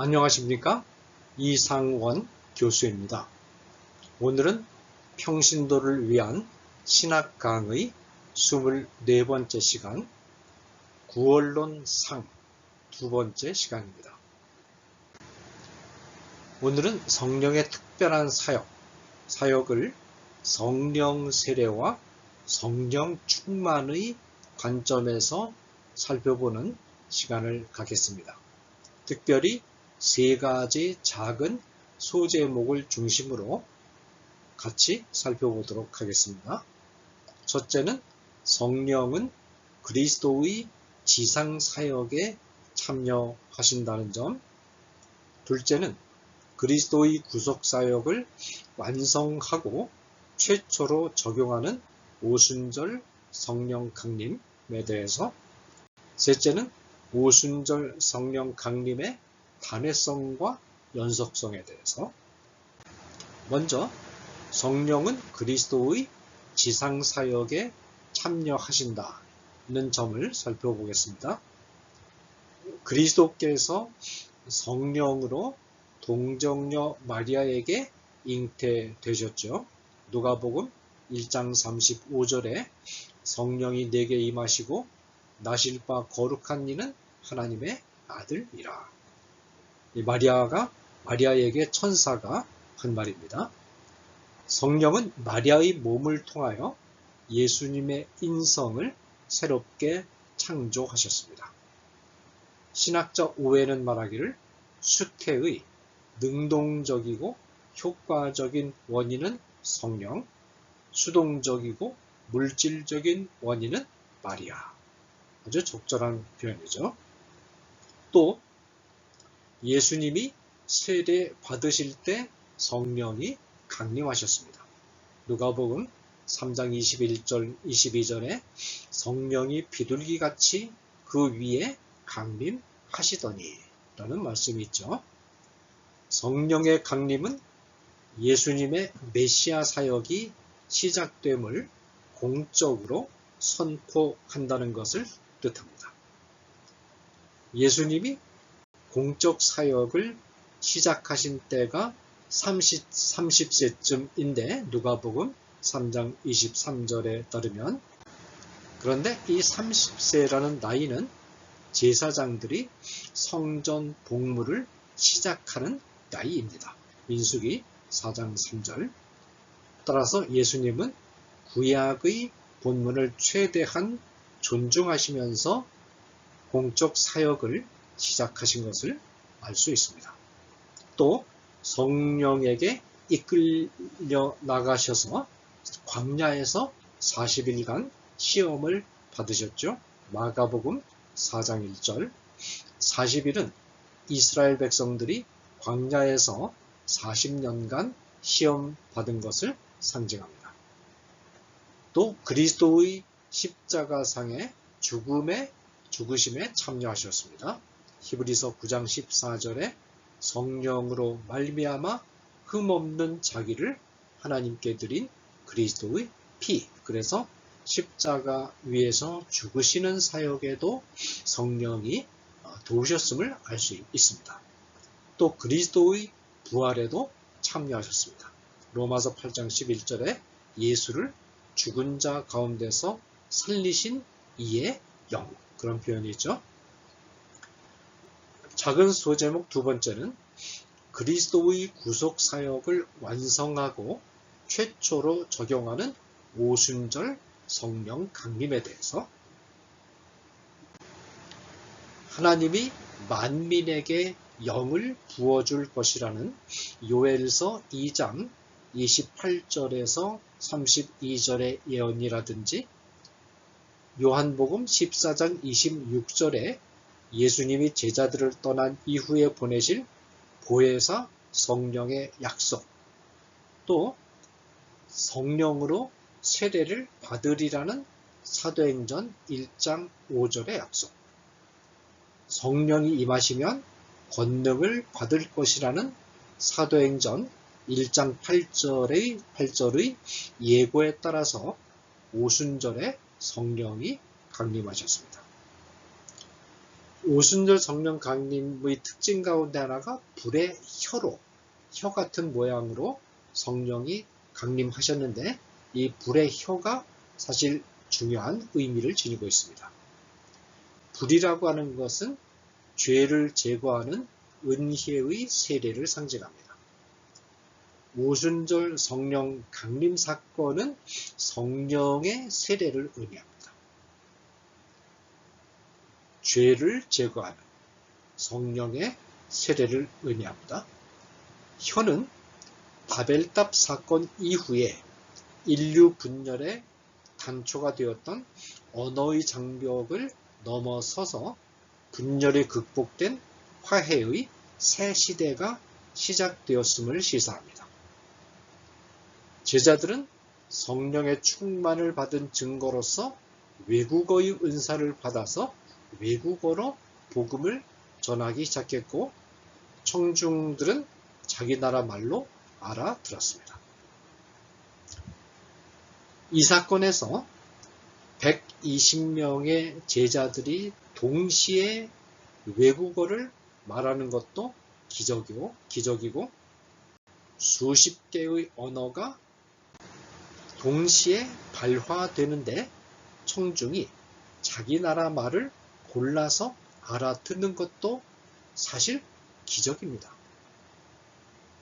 안녕하십니까? 이상원 교수입니다. 오늘은 평신도를 위한 신학 강의 24번째 시간, 구원론 상 두 번째 시간입니다. 오늘은 성령의 특별한 사역을 성령 세례와 성령 충만의 관점에서 살펴보는 시간을 갖겠습니다. 특별히 세 가지 작은 소제목을 중심으로 같이 살펴보도록 하겠습니다. 첫째는 성령은 그리스도의 지상사역에 참여하신다는 점. 둘째는 그리스도의 구속사역을 완성하고 최초로 적용하는 오순절 성령 강림에 대해서. 셋째는 오순절 성령 강림의 단회성과 연속성에 대해서. 먼저 성령은 그리스도의 지상사역에 참여하신다는 점을 살펴보겠습니다. 그리스도께서 성령으로 동정녀 마리아에게 잉태되셨죠. 누가복음 1장 35절에 성령이 내게 임하시고 나실 바 거룩한 이는 하나님의 아들이라. 이 마리아에게 천사가 한 말입니다. 성령은 마리아의 몸을 통하여 예수님의 인성을 새롭게 창조하셨습니다. 신학자 오웬은 말하기를 수태의 능동적이고 효과적인 원인은 성령, 수동적이고 물질적인 원인은 마리아. 아주 적절한 표현이죠. 또 예수님이 세례 받으실 때 성령이 강림하셨습니다. 누가복음 3장 21절 22절에 성령이 비둘기같이 그 위에 강림하시더니 라는 말씀이 있죠. 성령의 강림은 예수님의 메시아 사역이 시작됨을 공적으로 선포한다는 것을 뜻합니다. 예수님이 공적 사역을 시작하신 때가 30세쯤인데 누가복음 3장 23절에 따르면, 그런데 이 30세라는 나이는 제사장들이 성전 복무를 시작하는 나이입니다. 민수기 4장 3절. 따라서 예수님은 구약의 본문을 최대한 존중하시면서 공적 사역을 시작하신 것을 알 수 있습니다. 또 성령에게 이끌려 나가셔서 광야에서 40일간 시험을 받으셨죠. 마가복음 4장 1절. 40일은 이스라엘 백성들이 광야에서 40년간 시험 받은 것을 상징합니다. 또 그리스도의 십자가상의 죽으심에 참여하셨습니다. 히브리서 9장 14절에 성령으로 말미암아 흠없는 자기를 하나님께 드린 그리스도의 피, 그래서 십자가 위에서 죽으시는 사역에도 성령이 도우셨음을 알 수 있습니다. 또 그리스도의 부활에도 참여하셨습니다. 로마서 8장 11절에 예수를 죽은 자 가운데서 살리신 이의 영, 그런 표현이 있죠. 작은 소제목 두 번째는 그리스도의 구속 사역을 완성하고 최초로 적용하는 오순절 성령 강림에 대해서. 하나님이 만민에게 영을 부어줄 것이라는 요엘서 2장 28절에서 32절의 예언이라든지 요한복음 14장 26절에 예수님이 제자들을 떠난 이후에 보내실 보혜사 성령의 약속, 또 성령으로 세례를 받으리라는 사도행전 1장 5절의 약속, 성령이 임하시면 권능을 받을 것이라는 사도행전 1장 8절의 예고에 따라서 오순절에 성령이 강림하셨습니다. 오순절 성령 강림의 특징 가운데 하나가 불의 혀 같은 모양으로 성령이 강림하셨는데, 이 불의 혀가 사실 중요한 의미를 지니고 있습니다. 불이라고 하는 것은 죄를 제거하는 은혜의 세례를 상징합니다. 오순절 성령 강림 사건은 성령의 세례를 의미합니다. 죄를 제거하는 성령의 세례를 의미합니다. 혀는 바벨탑 사건 이후에 인류 분열의 단초가 되었던 언어의 장벽을 넘어서서 분열이 극복된 화해의 새 시대가 시작되었음을 시사합니다. 제자들은 성령의 충만을 받은 증거로서 외국어의 은사를 받아서 외국어로 복음을 전하기 시작했고, 청중들은 자기 나라 말로 알아들었습니다. 이 사건에서 120명의 제자들이 동시에 외국어를 말하는 것도 기적이고 수십 개의 언어가 동시에 발화되는데 청중이 자기 나라 말을 골라서 알아듣는 것도 사실 기적입니다.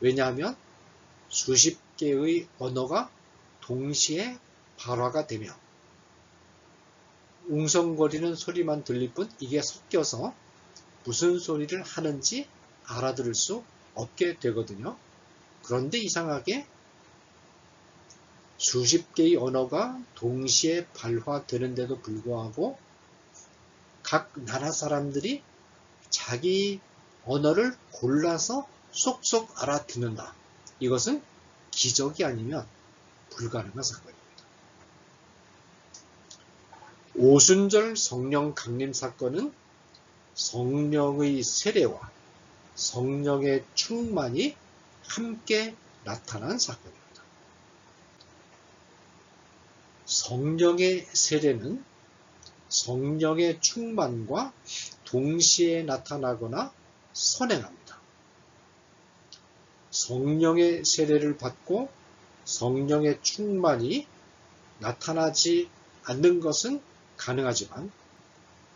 왜냐하면 수십 개의 언어가 동시에 발화가 되며 웅성거리는 소리만 들릴 뿐 이게 섞여서 무슨 소리를 하는지 알아들을 수 없게 되거든요. 그런데 이상하게 수십 개의 언어가 동시에 발화되는데도 불구하고 각 나라 사람들이 자기 언어를 골라서 쏙쏙 알아듣는다. 이것은 기적이 아니면 불가능한 사건입니다. 오순절 성령 강림 사건은 성령의 세례와 성령의 충만이 함께 나타난 사건입니다. 성령의 세례는 성령의 충만과 동시에 나타나거나 선행합니다. 성령의 세례를 받고 성령의 충만이 나타나지 않는 것은 가능하지만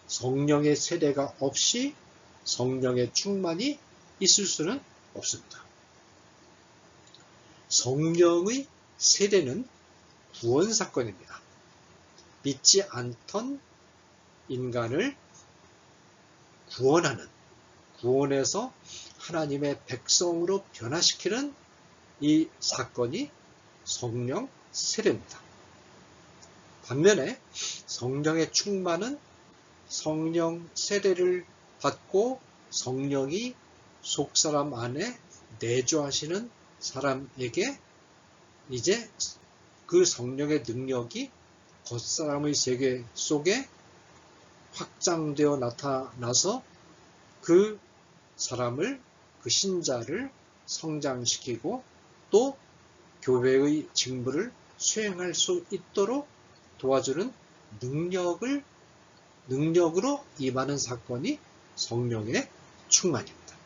성령의 세례가 없이 성령의 충만이 있을 수는 없습니다. 성령의 세례는 구원 사건입니다. 믿지 않던 인간을 구원해서 하나님의 백성으로 변화시키는 이 사건이 성령 세례입니다. 반면에 성령의 충만은 성령 세례를 받고 성령이 속사람 안에 내주하시는 사람에게 이제 그 성령의 능력이 겉사람의 세계 속에 확장되어 나타나서 그 사람을, 그 신자를 성장시키고 또 교회의 직무를 수행할 수 있도록 도와주는 능력으로 임하는 사건이 성령의 충만입니다.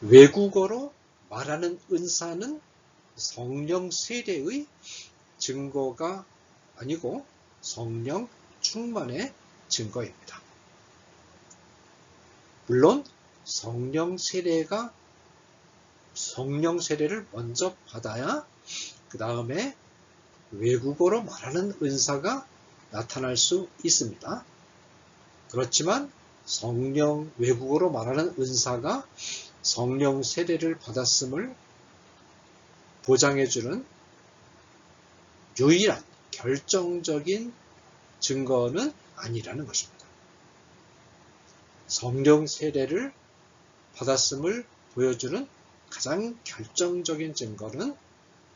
외국어로 말하는 은사는 성령 세례의 증거가 아니고 성령 충만의 증거입니다. 물론 성령 세례를 먼저 받아야 그 다음에 외국어로 말하는 은사가 나타날 수 있습니다. 그렇지만 외국어로 말하는 은사가 성령 세례를 받았음을 보장해주는 유일한 결정적인 증거는 아니라는 것입니다. 성령 세례를 받았음을 보여주는 가장 결정적인 증거는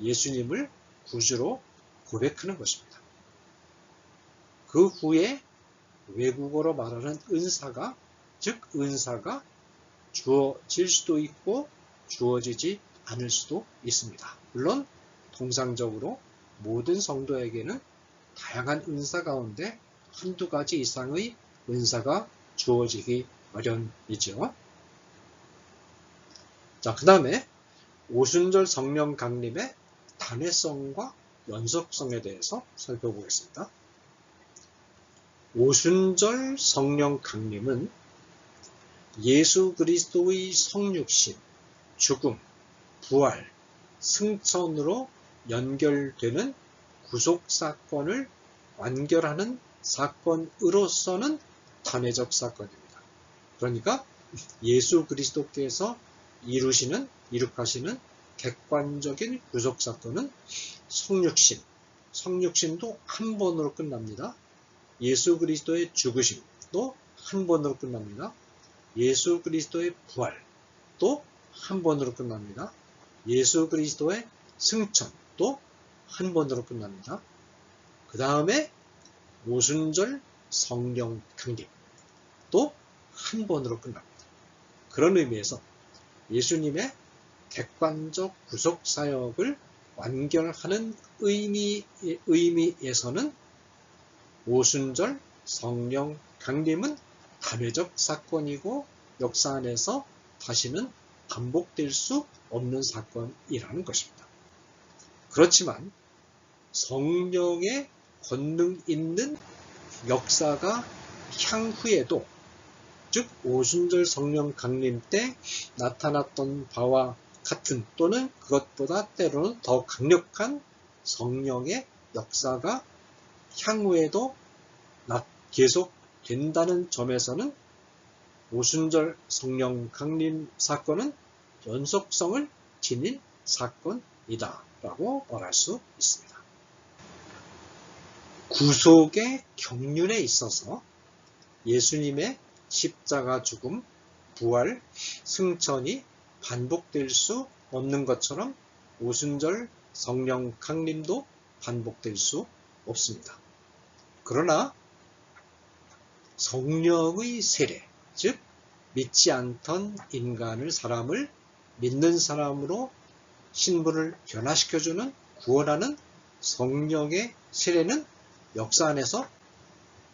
예수님을 구주로 고백하는 것입니다. 그 후에 외국어로 말하는 은사가 주어질 수도 있고 주어지지 않을 수도 있습니다. 물론 통상적으로 모든 성도에게는 다양한 은사 가운데 한두 가지 이상의 은사가 주어지기 마련이죠. 자, 그 다음에 오순절 성령 강림의 단회성과 연속성에 대해서 살펴보겠습니다. 오순절 성령 강림은 예수 그리스도의 성육신, 죽음, 부활, 승천으로 연결되는 구속사건을 완결하는 사건으로서는 단회적 사건입니다. 그러니까 예수 그리스도께서 이룩하시는 객관적인 구속사건은 성육신, 성육신도 한 번으로 끝납니다. 예수 그리스도의 죽으심도 한 번으로 끝납니다. 예수 그리스도의 부활도 한 번으로 끝납니다. 예수 그리스도의 승천도 한 번으로 끝납니다. 그 다음에 오순절 성령 강림도 한 번으로 끝납니다. 그런 의미에서 예수님의 객관적 구속 사역을 완결하는 의미에서는 오순절 성령 강림은 단회적 사건이고 역사 안에서 다시는 반복될 수 없는 사건이라는 것입니다. 그렇지만 성령의 권능 있는 역사가 향후에도, 즉 오순절 성령 강림 때 나타났던 바와 같은 또는 그것보다 때로는 더 강력한 성령의 역사가 향후에도 계속 된다는 점에서는 오순절 성령 강림 사건은 연속성을 지닌 사건이다 라고 말할 수 있습니다. 구속의 경륜에 있어서 예수님의 십자가 죽음, 부활, 승천이 반복될 수 없는 것처럼 오순절 성령 강림도 반복될 수 없습니다. 그러나 성령의 세례, 즉 믿지 않던 사람을 믿는 사람으로 신분을 변화시켜주는, 구원하는 성령의 세례는 역사 안에서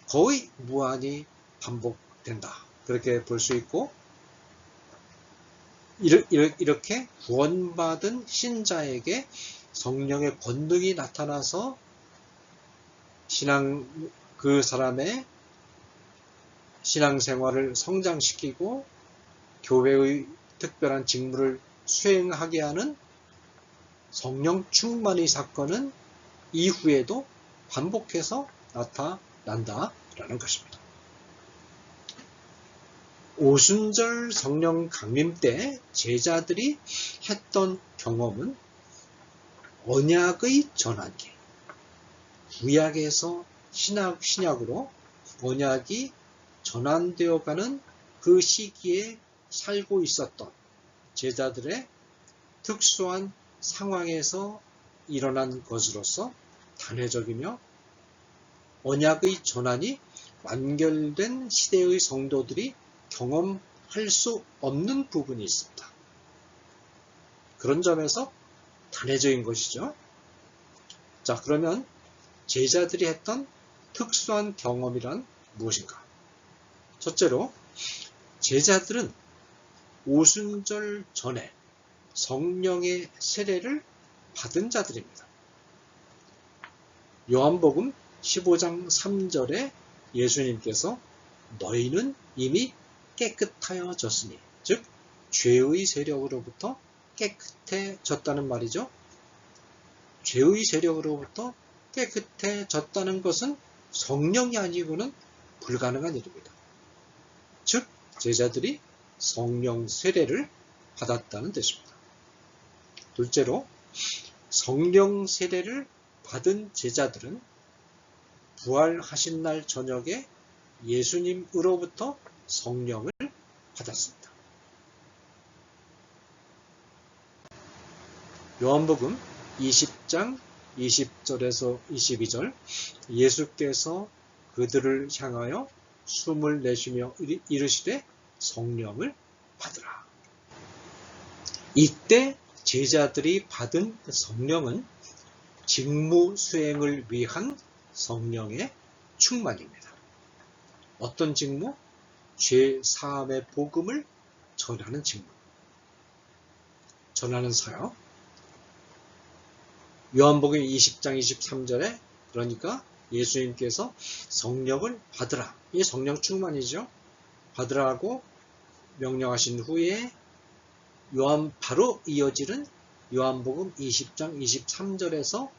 거의 무한히 반복된다. 그렇게 볼 수 있고, 이렇게 구원받은 신자에게 성령의 권능이 나타나서 그 사람의 신앙생활을 성장시키고 교회의 특별한 직무를 수행하게 하는 성령 충만의 사건은 이후에도 반복해서 나타난다라는 것입니다. 오순절 성령 강림 때 제자들이 했던 경험은 언약의 전환기, 구약에서 신약으로 언약이 전환되어가는 그 시기에 살고 있었던 제자들의 특수한 상황에서 일어난 것으로서 단회적이며 언약의 전환이 완결된 시대의 성도들이 경험할 수 없는 부분이 있습니다. 그런 점에서 단회적인 것이죠. 자, 그러면 제자들이 했던 특수한 경험이란 무엇인가? 첫째로, 제자들은 오순절 전에 성령의 세례를 받은 자들입니다. 요한복음 15장 3절에 예수님께서 너희는 이미 깨끗하여졌으니, 즉 죄의 세력으로부터 깨끗해졌다는 말이죠. 죄의 세력으로부터 깨끗해졌다는 것은 성령이 아니고는 불가능한 일입니다. 즉 제자들이 성령 세례를 받았다는 뜻입니다. 둘째로, 성령 세례를 받은 제자들은 부활하신 날 저녁에 예수님으로부터 성령을 받았습니다. 요한복음 20장 20절에서 22절, 예수께서 그들을 향하여 숨을 내쉬며 이르시되 성령을 받으라. 이때 제자들이 받은 성령은 직무 수행을 위한 성령의 충만입니다. 어떤 직무? 죄 사함의 복음을 전하는 직무. 전하는 사역. 요한복음 20장 23절에 그러니까 예수님께서 성령을 받으라. 이게 성령 충만이죠. 받으라고 명령하신 후에 바로 이어지는 요한복음 20장 23절에서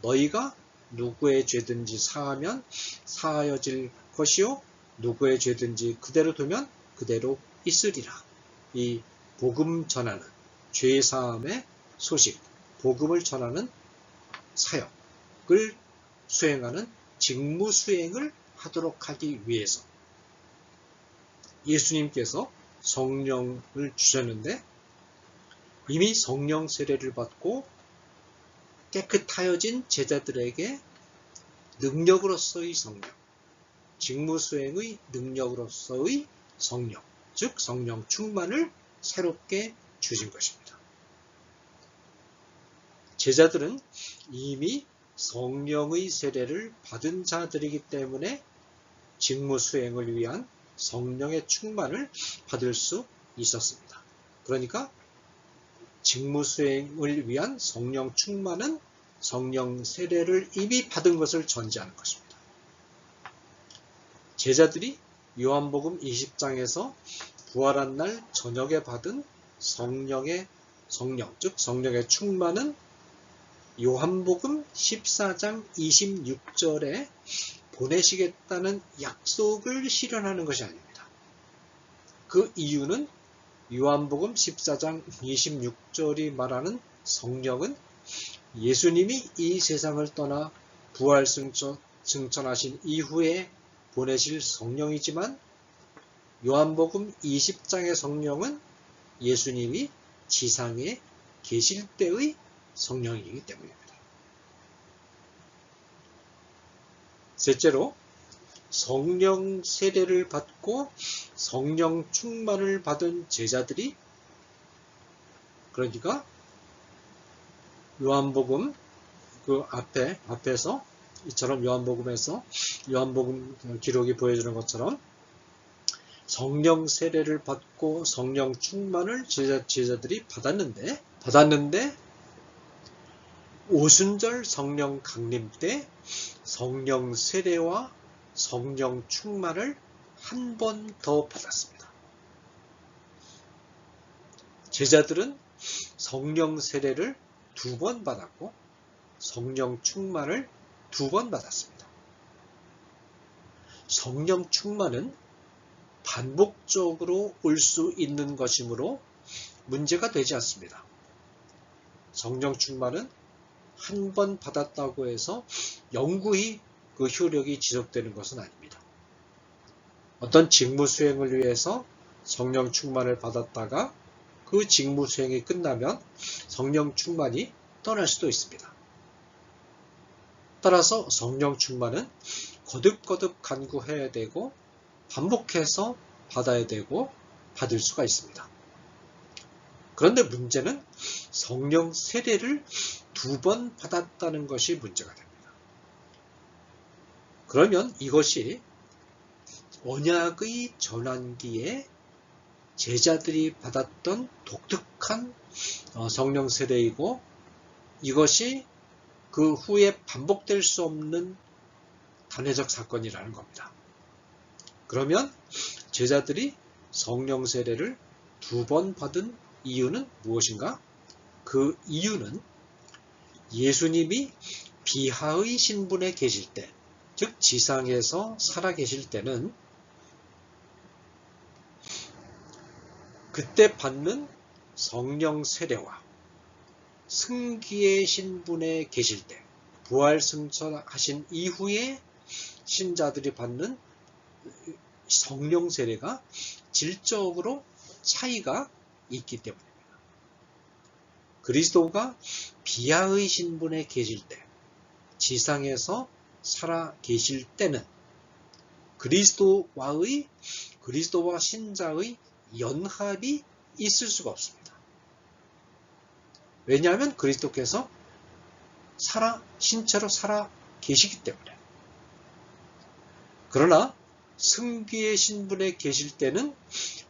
너희가 누구의 죄든지 사하면 사하여질 것이요 누구의 죄든지 그대로 두면 그대로 있으리라. 이 복음 전하는 죄 사함의 소식, 복음을 전하는 사역을 수행하는 직무 수행을 하도록 하기 위해서 예수님께서 성령을 주셨는데 이미 성령 세례를 받고 깨끗하여진 제자들에게 능력으로서의 성령, 직무 수행의 능력으로서의 성령, 즉 성령 충만을 새롭게 주신 것입니다. 제자들은 이미 성령의 세례를 받은 자들이기 때문에 직무 수행을 위한 성령의 충만을 받을 수 있었습니다. 그러니까 직무 수행을 위한 성령 충만은 성령 세례를 이미 받은 것을 전제하는 것입니다. 제자들이 요한복음 20장에서 부활한 날 저녁에 받은 성령의 성령, 즉 성령의 충만은 요한복음 14장 26절에 보내시겠다는 약속을 실현하는 것이 아닙니다. 그 이유는 요한복음 14장 26절이 말하는 성령은 예수님이 이 세상을 떠나 부활 승천하신 이후에 보내실 성령이지만 요한복음 20장의 성령은 예수님이 지상에 계실 때의 성령이기 때문입니다. 셋째로 성령 세례를 받고 성령 충만을 받은 제자들이 그러니까 요한복음 그 앞에서 이처럼 요한복음 기록이 보여주는 것처럼 성령 세례를 받고 성령 충만을 제자들이 받았는데 오순절 성령 강림 때 성령 세례와 성령 충만을 한 번 더 받았습니다. 제자들은 성령 세례를 2번 받았고 성령 충만을 2번 받았습니다. 성령 충만은 반복적으로 올 수 있는 것이므로 문제가 되지 않습니다. 성령 충만은 한 번 받았다고 해서 영구히 그 효력이 지속되는 것은 아닙니다. 어떤 직무 수행을 위해서 성령 충만을 받았다가 그 직무 수행이 끝나면 성령 충만이 떠날 수도 있습니다. 따라서 성령 충만은 거듭거듭 간구해야 되고 반복해서 받아야 되고 받을 수가 있습니다. 그런데 문제는 성령 세례를 2번 받았다는 것이 문제가 됩니다. 그러면 이것이 언약의 전환기에 제자들이 받았던 독특한 성령 세례이고 이것이 그 후에 반복될 수 없는 단회적 사건이라는 겁니다. 그러면 제자들이 성령 세례를 2번 받은 이유는 무엇인가? 그 이유는 예수님이 비하의 신분에 계실 때, 즉 지상에서 살아계실 때는 그때 받는 성령 세례와 승기의 신분에 계실 때, 부활 승천하신 이후에 신자들이 받는 성령 세례가 질적으로 차이가 있기 때문입니다. 그리스도가 비하의 신분에 계실 때, 지상에서 살아 계실 때는 그리스도와 신자의 연합이 있을 수가 없습니다. 왜냐하면 그리스도께서 신체로 살아 계시기 때문에. 그러나 승귀의 신분에 계실 때는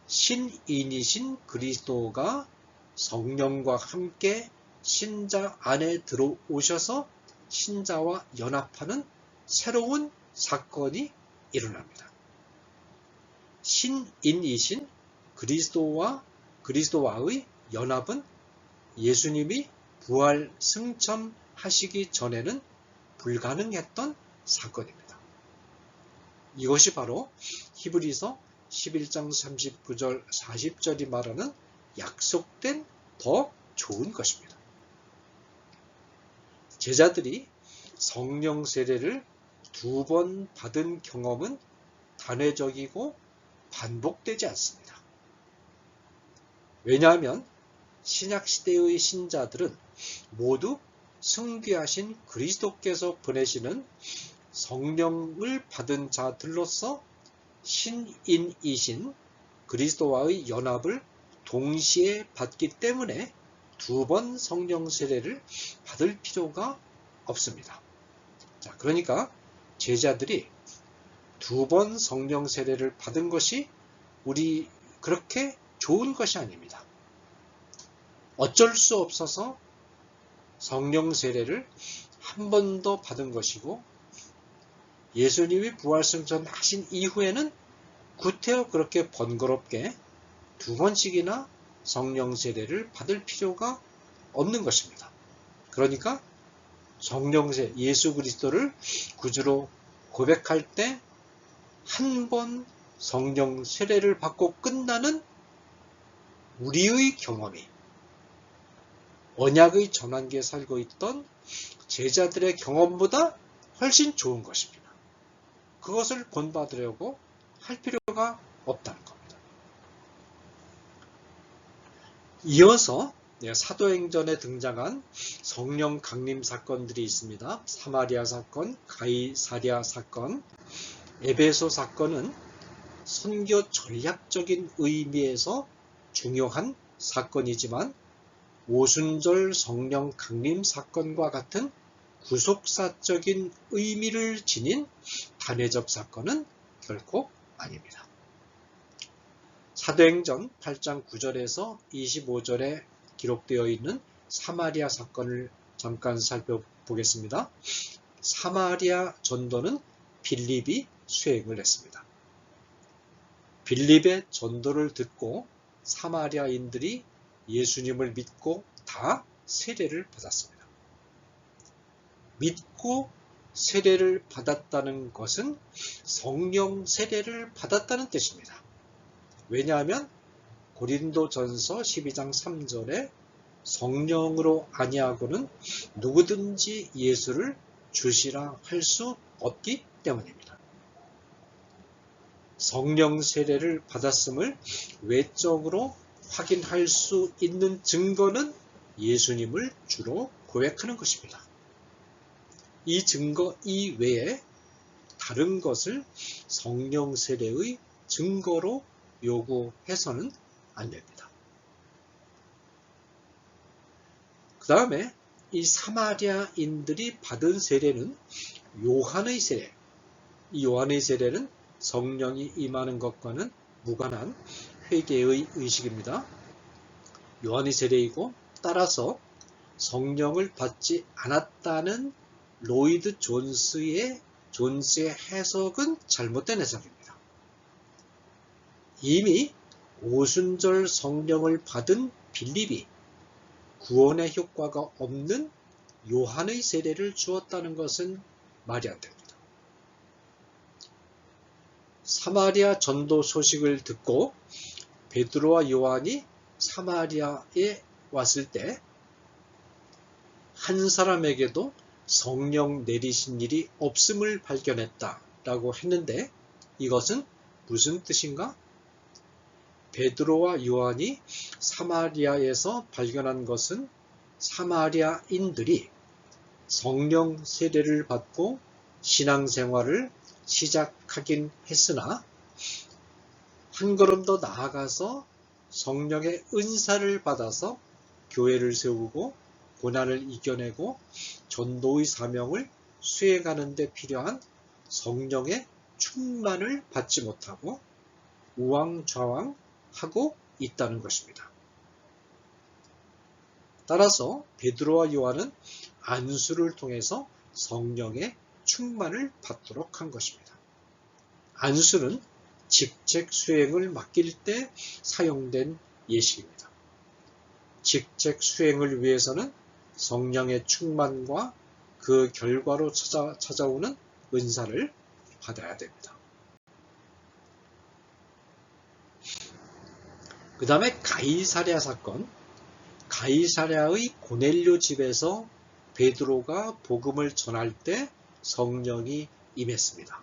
신인이신 그리스도가 성령과 함께 신자 안에 들어오셔서 신자와 연합하는 새로운 사건이 일어납니다. 신인이신 그리스도와의 연합은 예수님이 부활 승천하시기 전에는 불가능했던 사건입니다. 이것이 바로 히브리서 11장 39절 40절이 말하는 약속된 더 좋은 것입니다. 제자들이 성령 세례를 2번 받은 경험은 단회적이고 반복되지 않습니다. 왜냐하면 신약시대의 신자들은 모두 승귀하신 그리스도께서 보내시는 성령을 받은 자들로서 신인이신 그리스도와의 연합을 동시에 받기 때문에 2번 성령 세례를 받을 필요가 없습니다. 자, 그러니까 제자들이 2번 성령 세례를 받은 것이 우리 그렇게 좋은 것이 아닙니다. 어쩔 수 없어서 성령 세례를 한 번 더 받은 것이고, 예수님이 부활승천 하신 이후에는 구태여 그렇게 번거롭게 2번씩이나 성령 세례를 받을 필요가 없는 것입니다. 그러니까 성령 세례, 예수 그리스도를 구주로 고백할 때 한 번 성령 세례를 받고 끝나는 우리의 경험이 언약의 전환기에 살고 있던 제자들의 경험보다 훨씬 좋은 것입니다. 그것을 본받으려고 할 필요가 없다는 겁니다. 이어서 사도행전에 등장한 성령 강림 사건들이 있습니다. 사마리아 사건, 가이사랴 사건, 에베소 사건은 선교 전략적인 의미에서 중요한 사건이지만 오순절 성령 강림 사건과 같은 구속사적인 의미를 지닌 단회적 사건은 결코 아닙니다. 사도행전 8장 9절에서 25절에 기록되어 있는 사마리아 사건을 잠깐 살펴보겠습니다. 사마리아 전도는 빌립이 수행을 했습니다. 빌립의 전도를 듣고 사마리아인들이 예수님을 믿고 다 세례를 받았습니다. 믿고 세례를 받았다는 것은 성령 세례를 받았다는 뜻입니다. 왜냐하면 고린도전서 12장 3절에 성령으로 아니하고는 누구든지 예수를 주시라 할 수 없기 때문입니다. 성령 세례를 받았음을 외적으로 확인할 수 있는 증거는 예수님을 주로 고백하는 것입니다. 이 증거 이외에 다른 것을 성령 세례의 증거로 요구해서는 안 됩니다. 그 다음에 이 사마리아인들이 받은 세례는 요한의 세례. 이 요한의 세례는 성령이 임하는 것과는 무관한 회개의 의식입니다. 요한의 세례이고, 따라서 성령을 받지 않았다는 로이드 존스의 해석은 잘못된 해석입니다. 이미 오순절 성령을 받은 빌립이 구원의 효과가 없는 요한의 세례를 주었다는 것은 말이 안 됩니다. 사마리아 전도 소식을 듣고 베드로와 요한이 사마리아에 왔을 때 한 사람에게도 성령 내리신 일이 없음을 발견했다라고 했는데, 이것은 무슨 뜻인가? 베드로와 요한이 사마리아에서 발견한 것은 사마리아인들이 성령 세례를 받고 신앙생활을 시작하긴 했으나 한 걸음 더 나아가서 성령의 은사를 받아서 교회를 세우고 고난을 이겨내고 전도의 사명을 수행하는 데 필요한 성령의 충만을 받지 못하고 우왕좌왕하고 있다는 것입니다. 따라서 베드로와 요한은 안수를 통해서 성령의 충만을 받도록 한 것입니다. 안수는 직책 수행을 맡길 때 사용된 예식입니다. 직책 수행을 위해서는 성령의 충만과 그 결과로 찾아오는 은사를 받아야 됩니다. 그 다음에 가이사랴 사건. 가이사랴의 고넬료 집에서 베드로가 복음을 전할 때 성령이 임했습니다.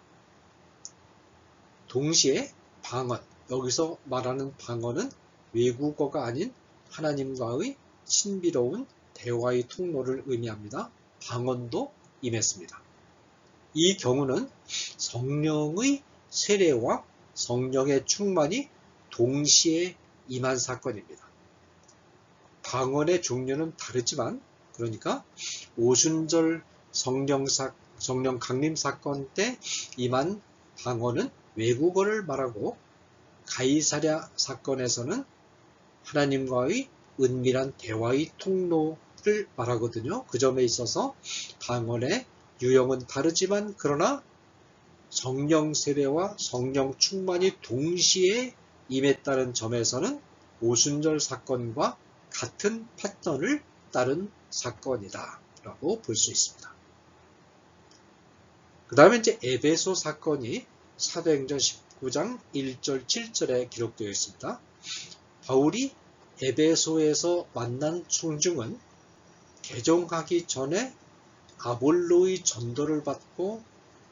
동시에 방언, 여기서 말하는 방언은 외국어가 아닌 하나님과의 신비로운 대화의 통로를 의미합니다. 방언도 임했습니다. 이 경우는 성령의 세례와 성령의 충만이 동시에 임한 사건입니다. 방언의 종류는 다르지만, 그러니까 오순절 성령 강림 사건 때 임한 방언은 외국어를 말하고, 가이사랴 사건에서는 하나님과의 은밀한 대화의 통로를 말하거든요. 그 점에 있어서 방언의 유형은 다르지만, 그러나 성령 세례와 성령 충만이 동시에 임했다는 점에서는 오순절 사건과 같은 패턴을 따른 사건이다 라고 볼 수 있습니다. 그 다음에 이제 에베소 사건이 사도행전 19장 1절 7절에 기록되어 있습니다. 바울이 에베소에서 만난 청중은 개종하기 전에 아볼로의 전도를 받고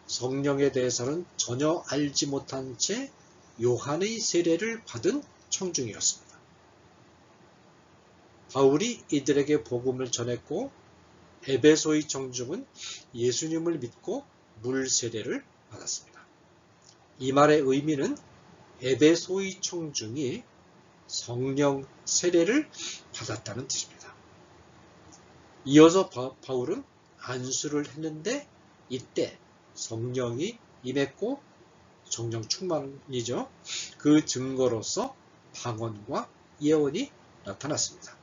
성령에 대해서는 전혀 알지 못한 채 요한의 세례를 받은 청중이었습니다. 바울이 이들에게 복음을 전했고 에베소의 청중은 예수님을 믿고 물 세례를 받았습니다. 이 말의 의미는 에베소의 청중이 성령 세례를 받았다는 뜻입니다. 이어서 바울은 안수를 했는데 이때 성령이 임했고 성령 충만이죠. 그 증거로서 방언과 예언이 나타났습니다.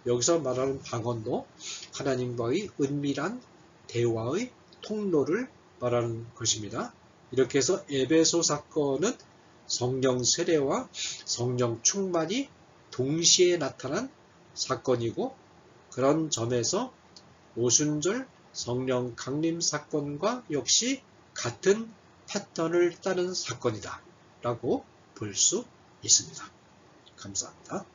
여기서 말하는 방언도 하나님과의 은밀한 대화의 통로를 말하는 것입니다. 이렇게 해서 에베소 사건은 성령 세례와 성령 충만이 동시에 나타난 사건이고, 그런 점에서 오순절 성령 강림 사건과 역시 같은 패턴을 따른 사건이다 라고 볼 수 있습니다. 감사합니다.